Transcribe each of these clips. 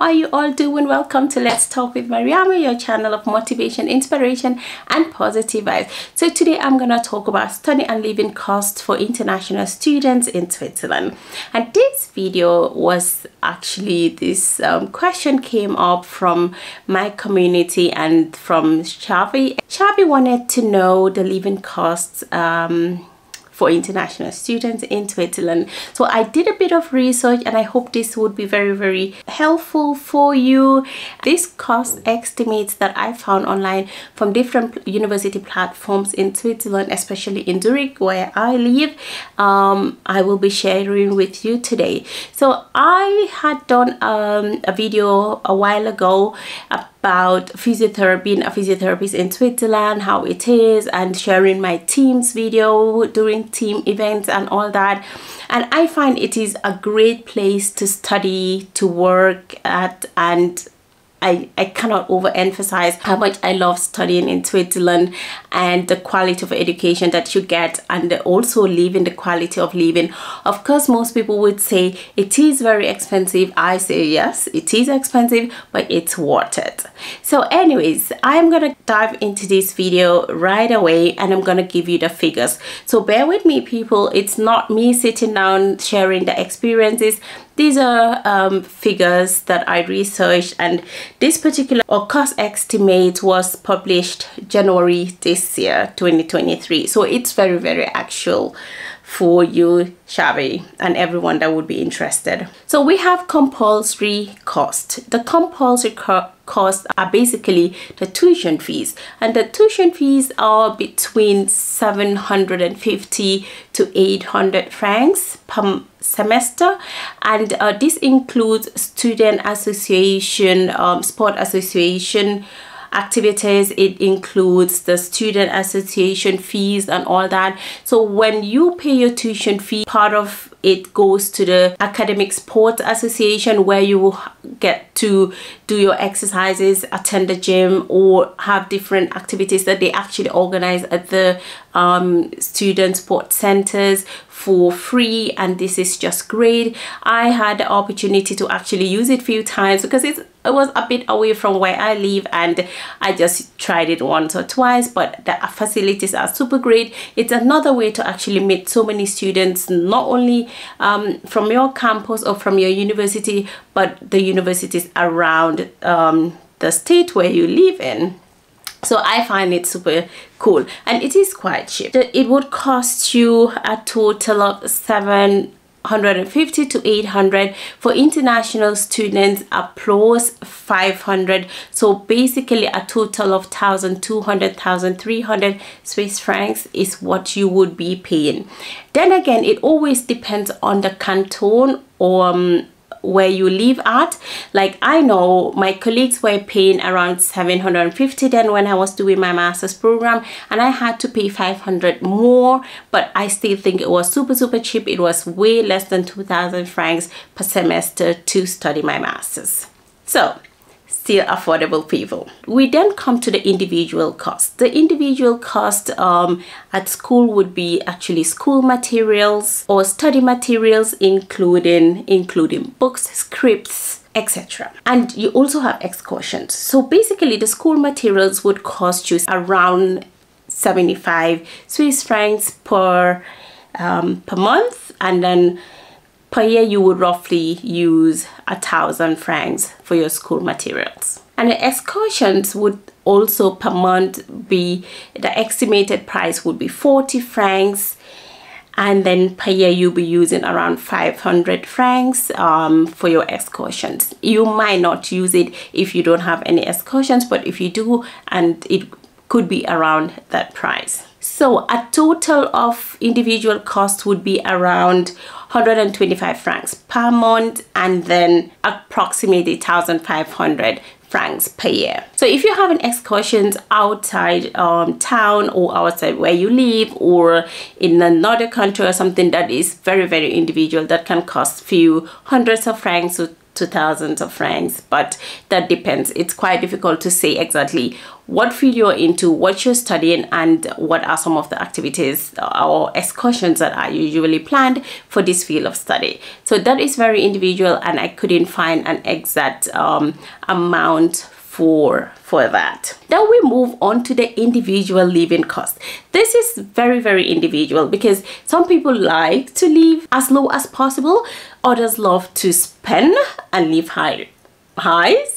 are you all doing? Welcome to Let's Talk with Mariama, your channel of motivation, inspiration and positive vibes. So today I'm gonna talk about study and living costs for international students in Switzerland. And this video was actually this question came up from my community and from Shavi. Shavi wanted to know the living costs for international students in Switzerland. So I did a bit of research and I hope this would be very helpful for you. This cost estimates that I found online from different university platforms in Switzerland, especially in Zurich where I live, I will be sharing with you today. So I had done a video a while ago about physiotherapy, being a physiotherapist in Switzerland, how it is, and sharing my team's video during team events and all that. And I find it is a great place to study, to work at, and I cannot overemphasize how much I love studying in Switzerland and the quality of education that you get, and also living, the quality of living. Of course, most people would say it is very expensive. I say yes, it is expensive, but it's worth it. So anyways, I'm gonna dive into this video right away and I'm gonna give you the figures. So bear with me, people. It's not me sitting down sharing the experiences. These are figures that I researched, and this particular cost estimate was published January this year, 2023. So it's very actual for you, Shavi, and everyone that would be interested. So we have compulsory cost. The compulsory costs are basically the tuition fees, and the tuition fees are between 750 to 800 francs per semester, and this includes student association, sport association activities. It includes the student association fees and all that. So when you pay your tuition fee, part of it goes to the academic sports association, where you get to do your exercises, attend the gym, or have different activities that they actually organize at the student sport centers for free. And this is just great. I had the opportunity to actually use it a few times because it was a bit away from where I live, and I just tried it once or twice, but the facilities are super great. It's another way to actually meet so many students, not only from your campus or from your university, but the universities around the state where you live in. So I find it super cool, and it is quite cheap. It would cost you a total of 750 to 800 for international students, plus 500. So basically a total of 1,200, 1,300 Swiss francs is what you would be paying. Then again, it always depends on the canton or where you live at. Like, I know my colleagues were paying around 750 then when I was doing my master's program, and I had to pay 500 more, but I still think it was super cheap. It was way less than 2,000 francs per semester to study my master's. So still affordable, people. We then come to the individual cost. The individual cost at school would be actually school materials or study materials, including books, scripts, etc. And you also have excursions. So basically the school materials would cost you around 75 Swiss francs per month, and then per year you would roughly use 1,000 francs for your school materials. And the excursions would also per month be, the estimated price would be 40 francs, and then per year you'll be using around 500 francs for your excursions. You might not use it if you don't have any excursions, but if you do, and it could be around that price. So a total of individual cost would be around 125 francs per month, and then approximately 1,500 francs per year. So if you're having excursions outside town, or outside where you live, or in another country or something that is very individual, that can cost few hundreds of francs to to thousands of francs, but that depends. It's quite difficult to say exactly what field you're into, what you're studying, and what are some of the activities or excursions that are usually planned for this field of study. So that is very individual, and I couldn't find an exact amount for that. Then we move on to the individual living cost. This is very individual, because some people like to live as low as possible, others love to spend and live high.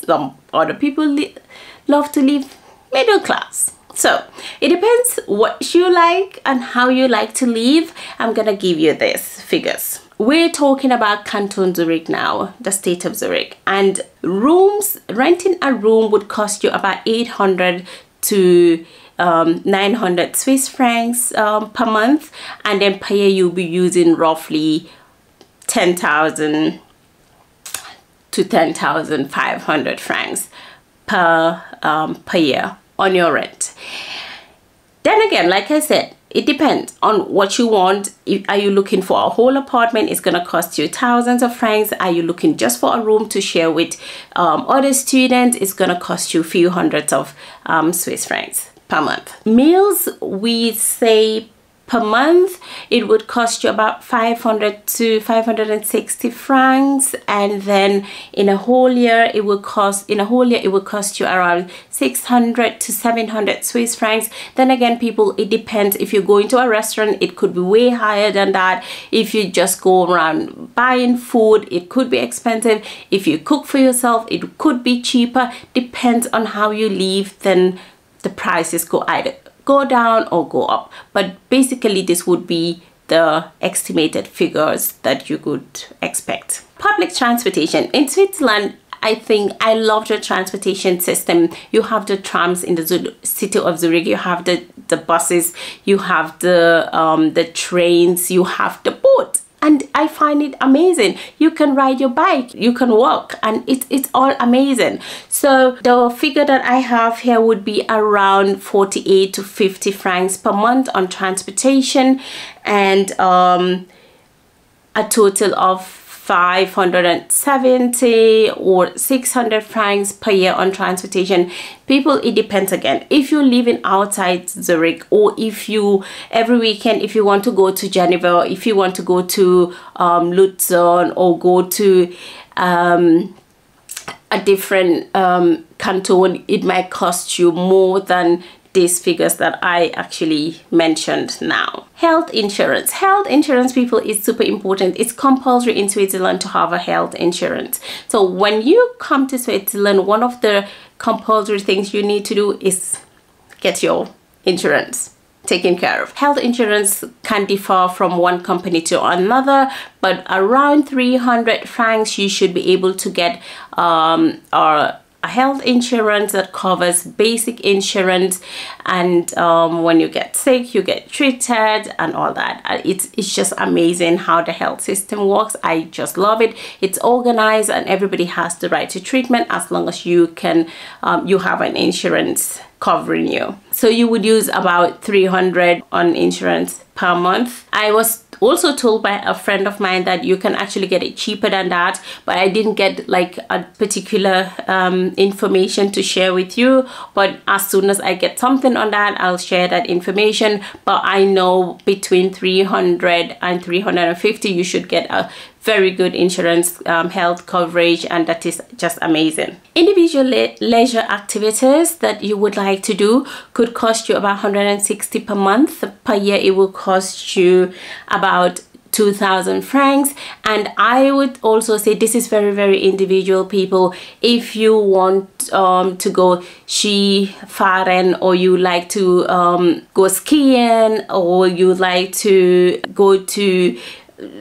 Some other people love to live middle class. So it depends what you like and how you like to live. I'm gonna give you these figures. We're talking about Canton Zurich now, the state of Zurich, and renting a room would cost you about 800 to 900 Swiss francs per month, and then per year you'll be using roughly 10,000 to 10,500 francs per year on your rent. Then again, like I said, it depends on what you want. Are you looking for a whole apartment? It's gonna cost you thousands of francs. Are you looking just for a room to share with other students? It's gonna cost you a few hundreds of Swiss francs per month. Meals, we say per month, it would cost you about 500 to 560 francs, and then in a whole year it would cost you around 600 to 700 Swiss francs. Then again, people, it depends. If you're going to a restaurant, it could be way higher than that. If you just go around buying food, it could be expensive. If you cook for yourself, it could be cheaper. Depends on how you live, then the prices either go down or go up. But basically this would be the estimated figures that you could expect. Public transportation in Switzerland, I think I love the transportation system. You have the trams in the city of Zurich, you have the buses, you have the trains, you have the boat. And I find it amazing. You can ride your bike, you can walk, and it's all amazing. So the figure that I have here would be around 48 to 50 francs per month on transportation, and a total of 570 or 600 francs per year on transportation. People, it depends again. If you're living outside Zurich, or if you every weekend, if you want to go to Geneva, if you want to go to Lucerne, or go to a different canton, it might cost you more than these figures that I actually mentioned now. Health insurance. Health insurance, people, is super important. It's compulsory in Switzerland to have a health insurance. So when you come to Switzerland, one of the compulsory things you need to do is get your insurance taken care of. Health insurance can differ from one company to another, but around 300 francs you should be able to get a health insurance that covers basic insurance, and when you get sick, you get treated and all that. It's just amazing how the health system works. I just love it. It's organized, and everybody has the right to treatment as long as you can you have an insurance covering you. So you would use about 300 on insurance per month. I was also told by a friend of mine that you can actually get it cheaper than that, but I didn't get like a particular information to share with you. But as soon as I get something on that, I'll share that information. But I know between 300 and 350 you should get a very good insurance health coverage, and that is just amazing. Individual leisure activities that you would like to do could cost you about 160 per month. Per year it will cost you about 2,000 francs. And I would also say this is very individual, people. If you want to go Skifahren, or you like to go skiing, or you like to go to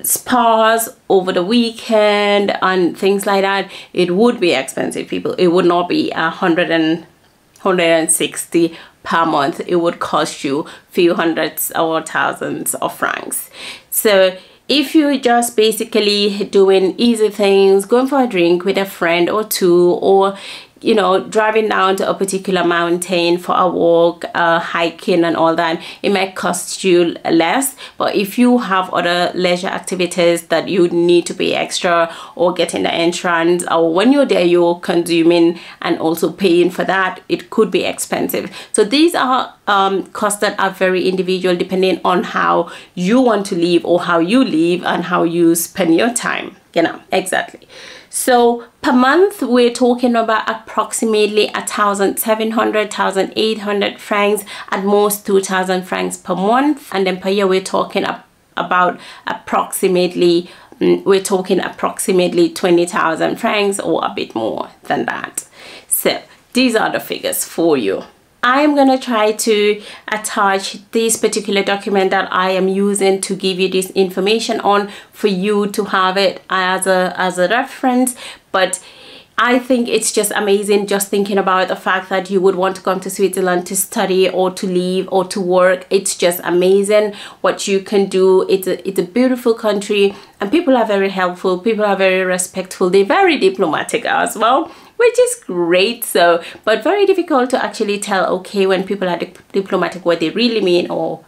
spas over the weekend and things like that, it would be expensive, people. It would not be 160 per month. It would cost you few hundreds or thousands of francs. So if you're just basically doing easy things, going for a drink with a friend or two, or you know, driving down to a particular mountain for a walk, hiking and all that, it might cost you less. But if you have other leisure activities that you need to pay extra, or getting the entrance, or when you're there you're consuming and also paying for that, it could be expensive. So these are costs that are very individual, depending on how you want to live, or how you live and how you spend your time, you know. Exactly. So per month we're talking about approximately 1,700, 1,800 francs, at most 2,000 francs per month. And then per year we're talking about approximately 20,000 francs, or a bit more than that. So these are the figures for you. I am going to try to attach this particular document that I am using to give you this information on, for you to have it as a reference. But I think it's just amazing, just thinking about the fact that you would want to come to Switzerland to study or to live or to work. It's just amazing what you can do. It's a beautiful country, and people are very helpful, people are very respectful, they're very diplomatic as well, which is great. So, but very difficult to actually tell, okay, when people are diplomatic, what they really mean, or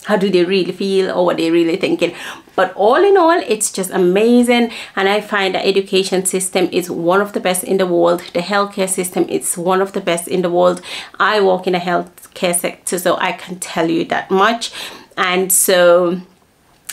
how do they really feel, or what they're really thinking. But all in all, it's just amazing. And I find the education system is one of the best in the world. The healthcare system is one of the best in the world. I work in the healthcare sector, so I can tell you that much. And so,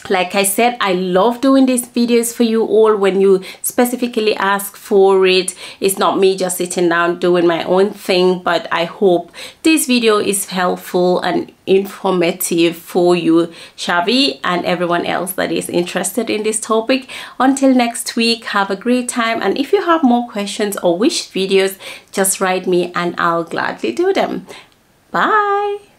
like I said, I love doing these videos for you all when you specifically ask for it. It's not me just sitting down doing my own thing, but I hope this video is helpful and informative for you, Shavi, and everyone else that is interested in this topic. Until next week, have a great time. And if you have more questions or wish videos, just write me and I'll gladly do them. Bye.